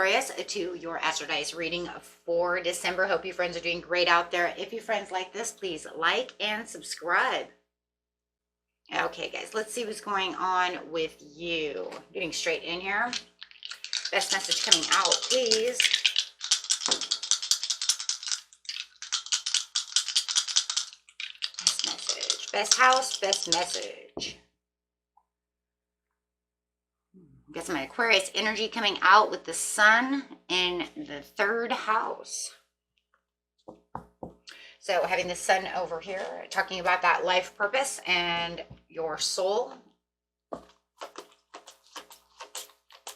Aquarius, to your Astro Dice reading for December. Hope you friends are doing great out there. If you friends like this, please like and subscribe. Okay, guys, let's see what's going on with you. Getting straight in here. Best message coming out, please. Best message. Best house, best message. Got some Aquarius energy coming out with the sun in the third house. So having the sun over here, talking about that life purpose and your soul.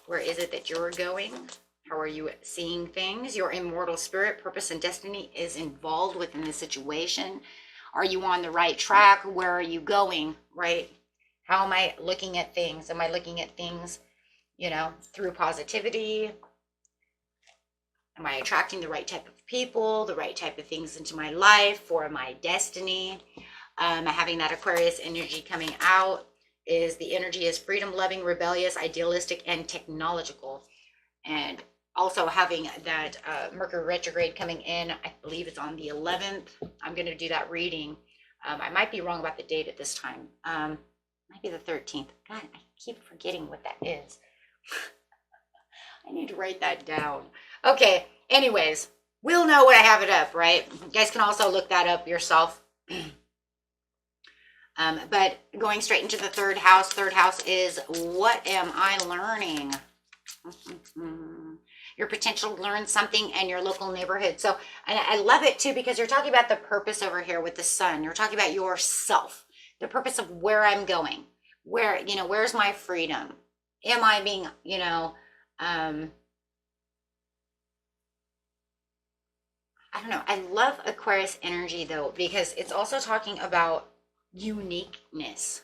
Where is it that you're going? How are you seeing things? Your immortal spirit, purpose, and destiny is involved within the situation. Are you on the right track? Where are you going, right? How am I looking at things? Am I looking at things, you know, through positivity? Am I attracting the right type of people, the right type of things into my life for my destiny? Having that Aquarius energy coming out is the energy is freedom loving, rebellious, idealistic, and technological. And also having that Mercury retrograde coming in, I believe it's on the 11th. I'm going to do that reading. I might be wrong about the date at this time. Might be the 13th. God, I keep forgetting what that is. I need to write that down. Okay, anyways, we'll know when I have it up, right? You guys can also look that up yourself. But going straight into the third house is, what am I learning? Your potential to learn something in your local neighborhood. So, and I love it too, because you're talking about the purpose over here with the sun. You're talking about yourself, the purpose of where I'm going, where, you know, where's my freedom? Am I being, you know, I don't know. I love Aquarius energy though, because it's also talking about uniqueness,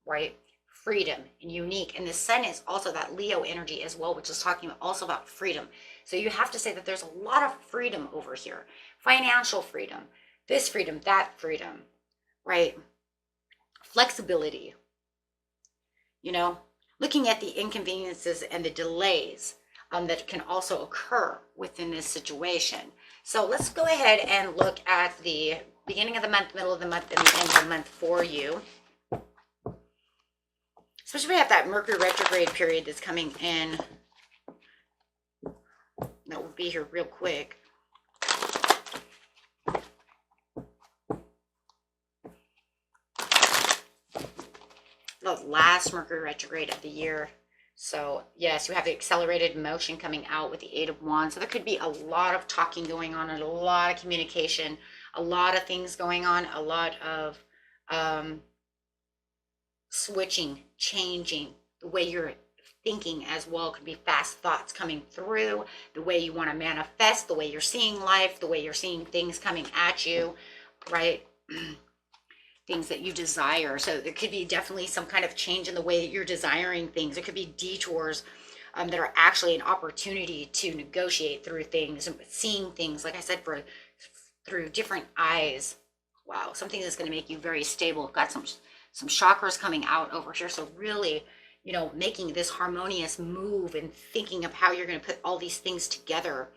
right? Freedom and unique. And the sun is also that Leo energy as well, which is talking also about freedom. So you have to say that there's a lot of freedom over here. Financial freedom, this freedom, that freedom, right? Flexibility, you know, looking at the inconveniences and the delays that can also occur within this situation. So let's go ahead and look at the beginning of the month, middle of the month, and the end of the month for you. Especially if we have that Mercury retrograde period that's coming in. That will be here real quick. The last Mercury retrograde of the year. So yes, you have the accelerated motion coming out with the 8 of Wands. So there could be a lot of talking going on and a lot of communication, a lot of things going on, a lot of switching, changing the way you're thinking as well. Could be fast thoughts coming through, the way you want to manifest, the way you're seeing life, the way you're seeing things coming at you, right? Things that you desire. So there could be definitely some kind of change in the way that you're desiring things. It could be detours that are actually an opportunity to negotiate through things and seeing things, like I said, through different eyes. Wow, something that's going to make you very stable. Got some chakras coming out over here. So really, you know, making this harmonious move and thinking of how you're going to put all these things together.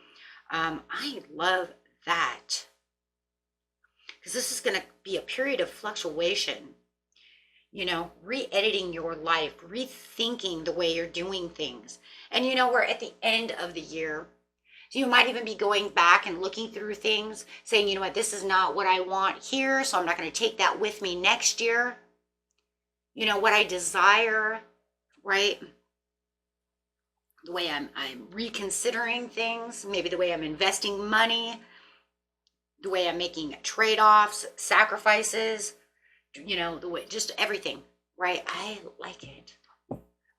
I love that. Because this is going to be a period of fluctuation, you know, re-editing your life, rethinking the way you're doing things. And, you know, we're at the end of the year. So you might even be going back and looking through things, saying, you know what, this is not what I want here, so I'm not going to take that with me next year. You know, what I desire, right? The way I'm reconsidering things, maybe the way I'm investing money, the way I'm making trade-offs, sacrifices, you know, the way, just everything, right? I like it.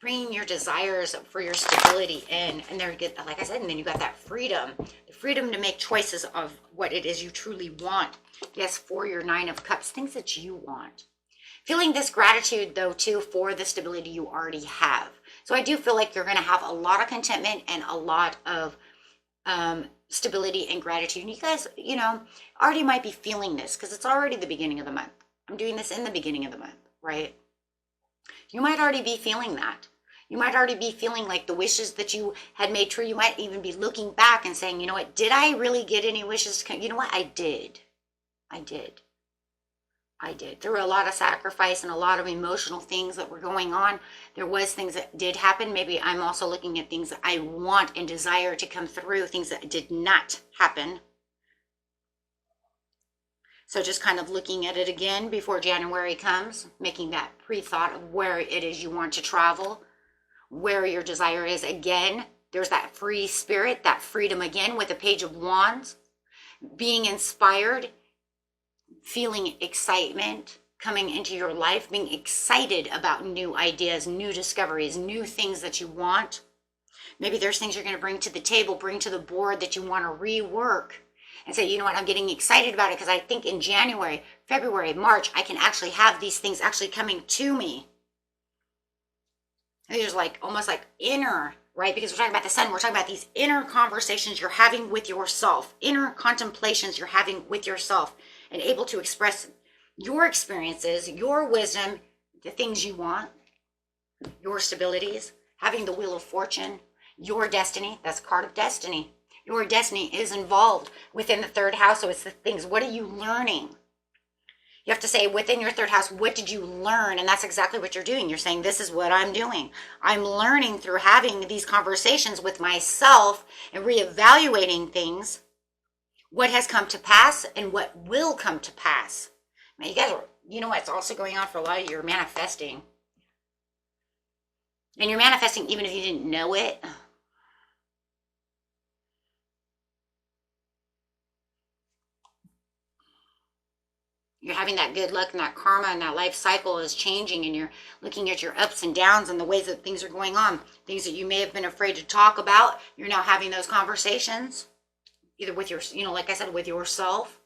Bringing your desires for your stability in, and there, like I said, and then you got that freedom, the freedom to make choices of what it is you truly want. Yes, for your 9 of Cups, things that you want. Feeling this gratitude, though, too, for the stability you already have. So I do feel like you're going to have a lot of contentment and a lot of stability and gratitude. And you guys, you know, already might be feeling this because it's already the beginning of the month. I'm doing this in the beginning of the month, right? You might already be feeling that. You might already be feeling like the wishes that you had made true. You might even be looking back and saying, you know what, did I really get any wishes? You know what, I did. I did. I did. Through a lot of sacrifice and a lot of emotional things that were going on, there was things that did happen. Maybe I'm also looking at things that I want and desire to come through, things that did not happen. So just kind of looking at it again before January comes, making that pre-thought of where it is you want to travel, where your desire is. Again, there's that free spirit, that freedom again with the Page of Wands, being inspired, feeling excitement coming into your life, being excited about new ideas, new discoveries, new things that you want. Maybe there's things you're going to bring to the table, bring to the board that you want to rework and say, you know what, I'm getting excited about it because I think in January, February, March, I can actually have these things actually coming to me. And there's like almost like inner, right? Because we're talking about the sun, we're talking about these inner conversations you're having with yourself, inner contemplations you're having with yourself, and able to express your experiences, your wisdom, the things you want, your stabilities, having the Wheel of Fortune, your destiny. That's card of destiny. Your destiny is involved within the third house. So it's the things, what are you learning? You have to say within your third house, what did you learn? And that's exactly what you're doing. You're saying, this is what I'm doing. I'm learning through having these conversations with myself and reevaluating things, what has come to pass and what will come to pass. Now, you guys are, you know what's also going on for a lot of you, you're manifesting. And you're manifesting even if you didn't know it. You're having that good luck and that karma and that life cycle is changing, and you're looking at your ups and downs and the ways that things are going on. Things that you may have been afraid to talk about, you're now having those conversations, either with your, you know, like I said, with yourself,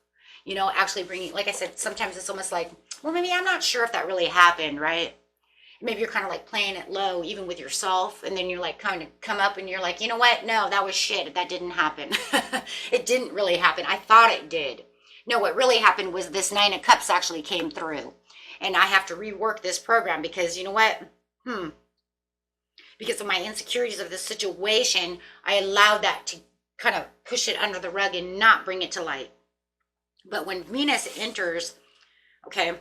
you know, actually bringing, like I said, sometimes it's almost like, well, maybe I'm not sure if that really happened, right? Maybe you're kind of like playing it low, even with yourself. And then you're like kind of come up and you're like, you know what? No, that was shit. That didn't happen. It didn't really happen. I thought it did. No, what really happened was this 9 of Cups actually came through. And I have to rework this program because you know what? Because of my insecurities of this situation, I allowed that to kind of push it under the rug and not bring it to light. But when Venus enters, okay,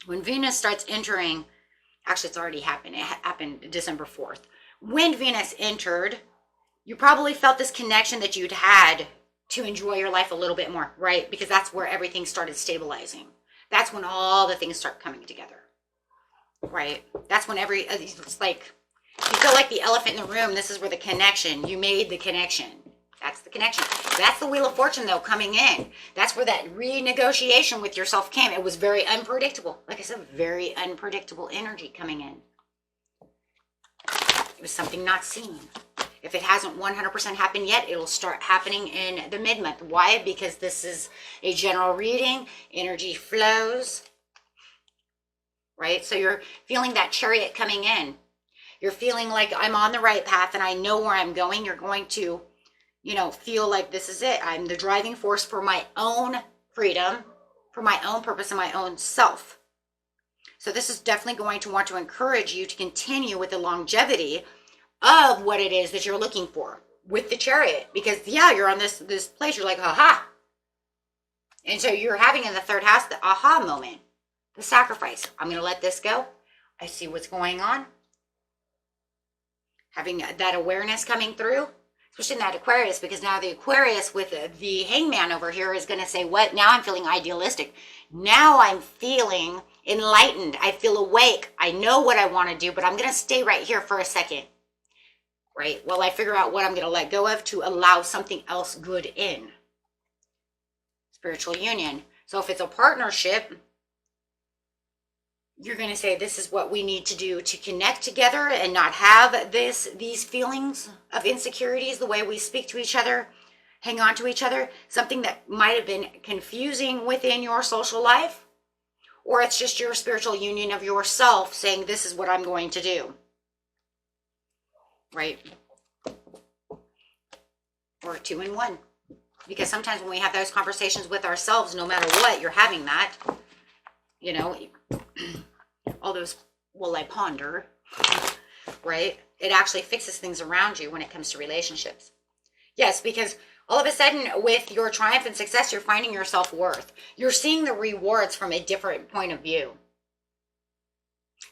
when Venus starts entering, actually it's already happened. It happened December 4th. When Venus entered, you probably felt this connection that you'd had to enjoy your life a little bit more, right? Because that's where everything started stabilizing. That's when all the things start coming together, right? That's when it's like, you feel like the elephant in the room. This is where the connection, you made the connection. That's the connection. That's the Wheel of Fortune, though, coming in. That's where that renegotiation with yourself came. It was very unpredictable. Like I said, very unpredictable energy coming in. It was something not seen. If it hasn't 100% happened yet, it'll start happening in the mid-month. Why? Because this is a general reading. Energy flows, right? So you're feeling that Chariot coming in. You're feeling like I'm on the right path and I know where I'm going. You're going to, you know, feel like this is it. I'm the driving force for my own freedom, for my own purpose and my own self. So this is definitely going to want to encourage you to continue with the longevity of what it is that you're looking for with the Chariot. Because yeah, you're on this place, you're like, aha. And so you're having in the third house, the aha moment, the sacrifice. I'm going to let this go. I see what's going on. Having that awareness coming through, especially in that Aquarius, because now the Aquarius with the Hangman over here is going to say, what? Now I'm feeling idealistic. Now I'm feeling enlightened. I feel awake. I know what I want to do, but I'm going to stay right here for a second. Right? While I figure out what I'm going to let go of to allow something else good in. Spiritual union. So if it's a partnership, you're going to say, this is what we need to do to connect together and not have these feelings of insecurities, the way we speak to each other, hang on to each other, something that might have been confusing within your social life, or it's just your spiritual union of yourself saying, this is what I'm going to do. Right? Or 2 in 1. Because sometimes when we have those conversations with ourselves, no matter what, you're having that, you know, all those, will I ponder? right? It actually fixes things around you when it comes to relationships. Yes, because all of a sudden with your triumph and success, you're finding your self-worth. You're seeing the rewards from a different point of view.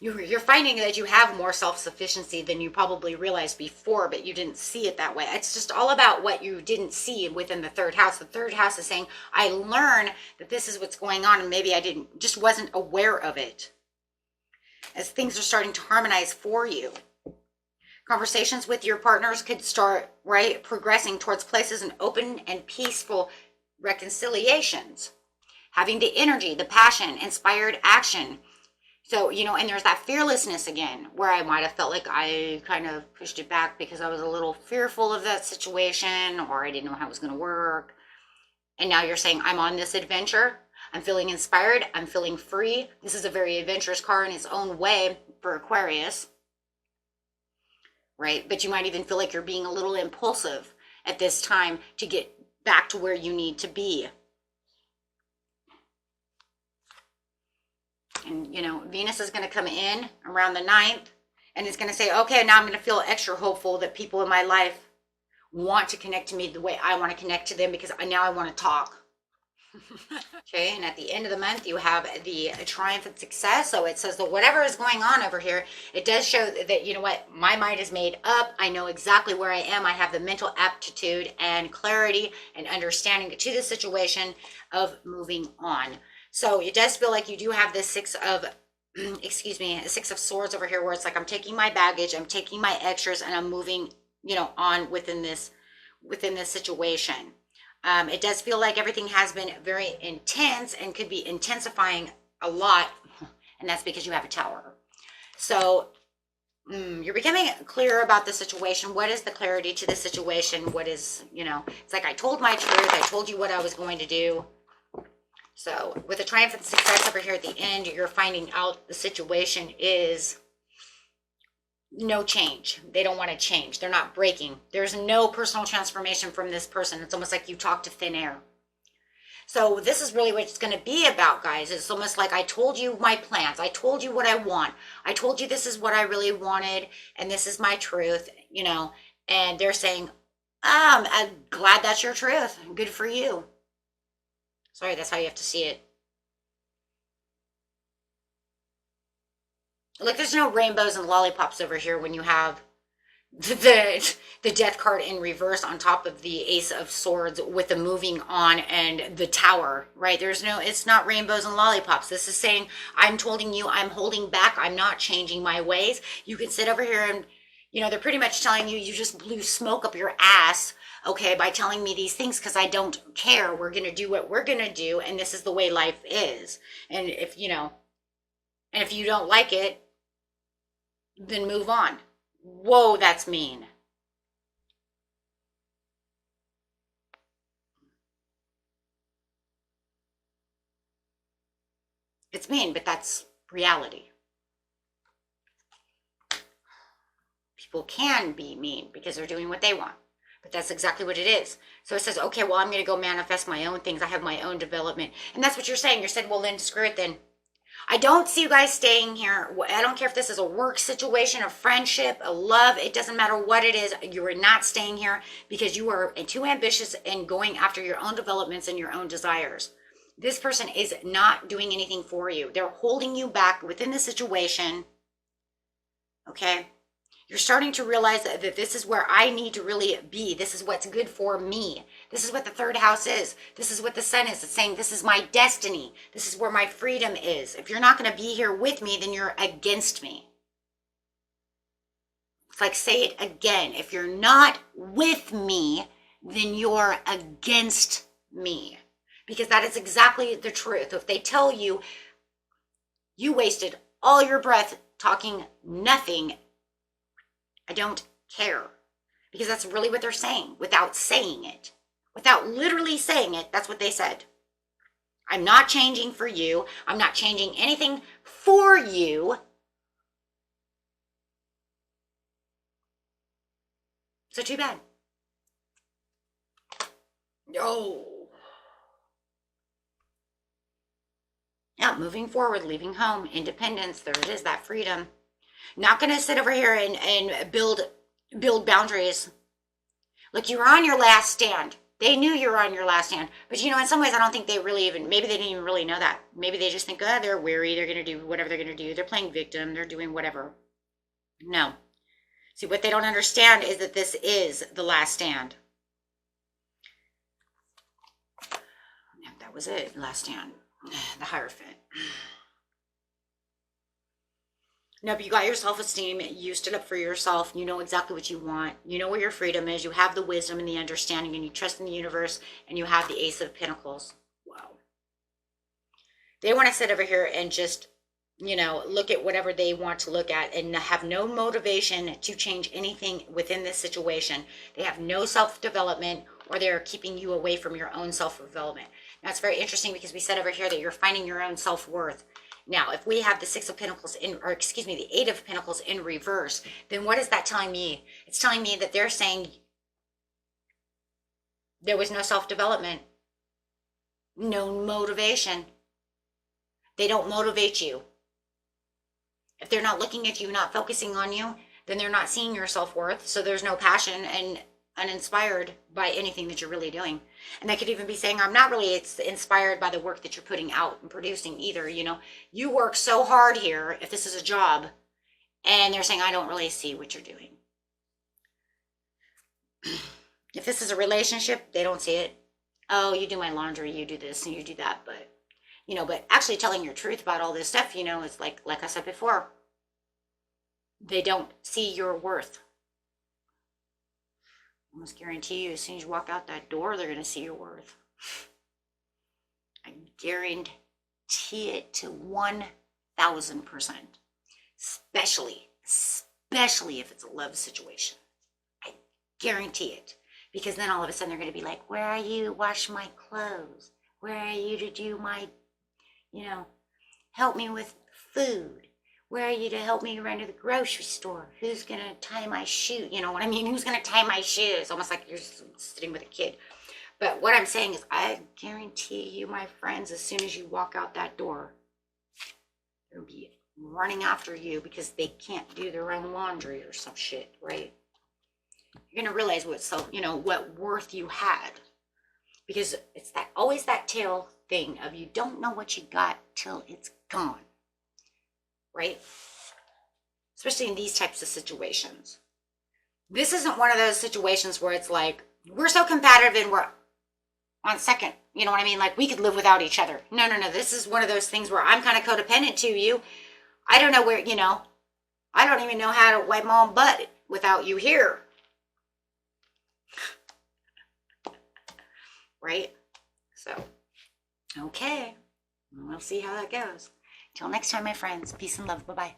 You're finding that you have more self-sufficiency than you probably realized before, but you didn't see it that way. It's just all about what you didn't see within the third house. The third house is saying, I learn that this is what's going on, and maybe I just wasn't aware of it. As things are starting to harmonize for you. Conversations with your partners could start, right, progressing towards places and open and peaceful reconciliations. Having the energy, the passion, inspired action. So, and there's that fearlessness again, where I might have felt like I kind of pushed it back because I was a little fearful of that situation, or I didn't know how it was going to work. And now you're saying, I'm on this adventure. I'm feeling inspired. I'm feeling free. This is a very adventurous card in its own way for Aquarius, right? But you might even feel like you're being a little impulsive at this time to get back to where you need to be. And, Venus is going to come in around the 9th, and it's going to say, okay, now I'm going to feel extra hopeful that people in my life want to connect to me the way I want to connect to them, because now I want to talk. Okay, and at the end of the month, you have the triumph and success. So it says that whatever is going on over here, it does show that, my mind is made up. I know exactly where I am. I have the mental aptitude and clarity and understanding to the situation of moving on. So it does feel like you do have this Six of Swords over here, where it's like, I'm taking my baggage, I'm taking my extras, and I'm moving, on within this situation. It does feel like everything has been very intense and could be intensifying a lot, and that's because you have a Tower. So you're becoming clear about the situation. What is the clarity to the situation? What is, it's like, I told my truth. I told you what I was going to do. So with the triumph and success over here at the end, you're finding out the situation is no change. They don't want to change. They're not breaking. There's no personal transformation from this person. It's almost like you talk to thin air. So this is really what it's going to be about, guys. It's almost like, I told you my plans. I told you what I want. I told you this is what I really wanted, and this is my truth, and they're saying, I'm glad that's your truth. Good for you. Sorry, that's how you have to see it. Look, there's no rainbows and lollipops over here when you have the Death card in reverse on top of the Ace of Swords with the moving on and the Tower, right? It's not rainbows and lollipops. This is saying, I'm telling you, I'm holding back. I'm not changing my ways. You can sit over here and, they're pretty much telling you, you just blew smoke up your ass, okay, by telling me these things, because I don't care. We're going to do what we're going to do, and this is the way life is. And if you don't like it, then move on. Whoa, that's mean. It's mean, but that's reality. People can be mean because they're doing what they want. But that's exactly what it is. So it says, okay, well, I'm going to go manifest my own things. I have my own development. And that's what you're saying. You're saying, well, then screw it then. I don't see you guys staying here. I don't care if this is a work situation, a friendship, a love. It doesn't matter what it is. You are not staying here because you are too ambitious and going after your own developments and your own desires. This person is not doing anything for you. They're holding you back within the situation. Okay? You're starting to realize that this is where I need to really be. This is what's good for me. This is what the third house is. This is what the sun is. It's saying this is my destiny. This is where my freedom is. If you're not going to be here with me, then you're against me. It's like, say it again. If you're not with me, then you're against me. Because that is exactly the truth. If they tell you, you wasted all your breath talking nothing, I don't care, because that's really what they're saying without saying it. Without literally saying it, that's what they said. I'm not changing for you. I'm not changing anything for you. So too bad. No. Now, moving forward, leaving home, independence, there it is, that freedom. Not going to sit over here and build boundaries. Look, you were on your last stand. They knew you were on your last stand. But in some ways, I don't think they really even, maybe they didn't even really know that. Maybe they just think, oh, they're weary. They're going to do whatever they're going to do. They're playing victim. They're doing whatever. No. See, what they don't understand is that this is the last stand. That was it, last stand. The Hierophant. No, but you got your self-esteem. You stood up for yourself. You know exactly what you want. You know where your freedom is. You have the wisdom and the understanding, and you trust in the universe, and you have the Ace of Pentacles. Wow. They want to sit over here and just, look at whatever they want to look at and have no motivation to change anything within this situation. They have no self-development, or they're keeping you away from your own self-development. Now, it's very interesting because we said over here that you're finding your own self-worth. Now, if we have the Six of Pentacles the Eight of Pentacles in reverse, then what is that telling me? It's telling me that they're saying there was no self-development, no motivation. They don't motivate you. If they're not looking at you, not focusing on you, then they're not seeing your self-worth. So there's no passion and uninspired by anything that you're really doing. And they could even be saying, I'm not really inspired by the work that you're putting out and producing either. You work so hard here, if this is a job, and they're saying, I don't really see what you're doing. If this is a relationship, they don't see it. Oh, you do my laundry, you do this and you do that. But actually telling your truth about all this stuff, it's like I said before, they don't see your worth. I almost guarantee you, as soon as you walk out that door, they're going to see your worth. I guarantee it to 1,000%. Especially if it's a love situation. I guarantee it. Because then all of a sudden they're going to be like, where are you to wash my clothes? Where are you to do my, help me with food? Where are you to help me run to the grocery store? Who's going to tie my shoe? You know what I mean? Who's going to tie my shoes? Almost like you're sitting with a kid. But what I'm saying is, I guarantee you, my friends, as soon as you walk out that door, they'll be running after you because they can't do their own laundry or some shit, right? You're going to realize what worth you had. Because it's always that tail thing of you don't know what you got till it's gone. Right? Especially in these types of situations. This isn't one of those situations where it's like, we're so competitive and we're on second, you know what I mean? Like we could live without each other. No. This is one of those things where I'm kind of codependent to you. I don't know where, I don't even know how to wipe my own butt without you here. Right? So, okay. We'll see how that goes. Till next time, my friends. Peace and love. Bye-bye.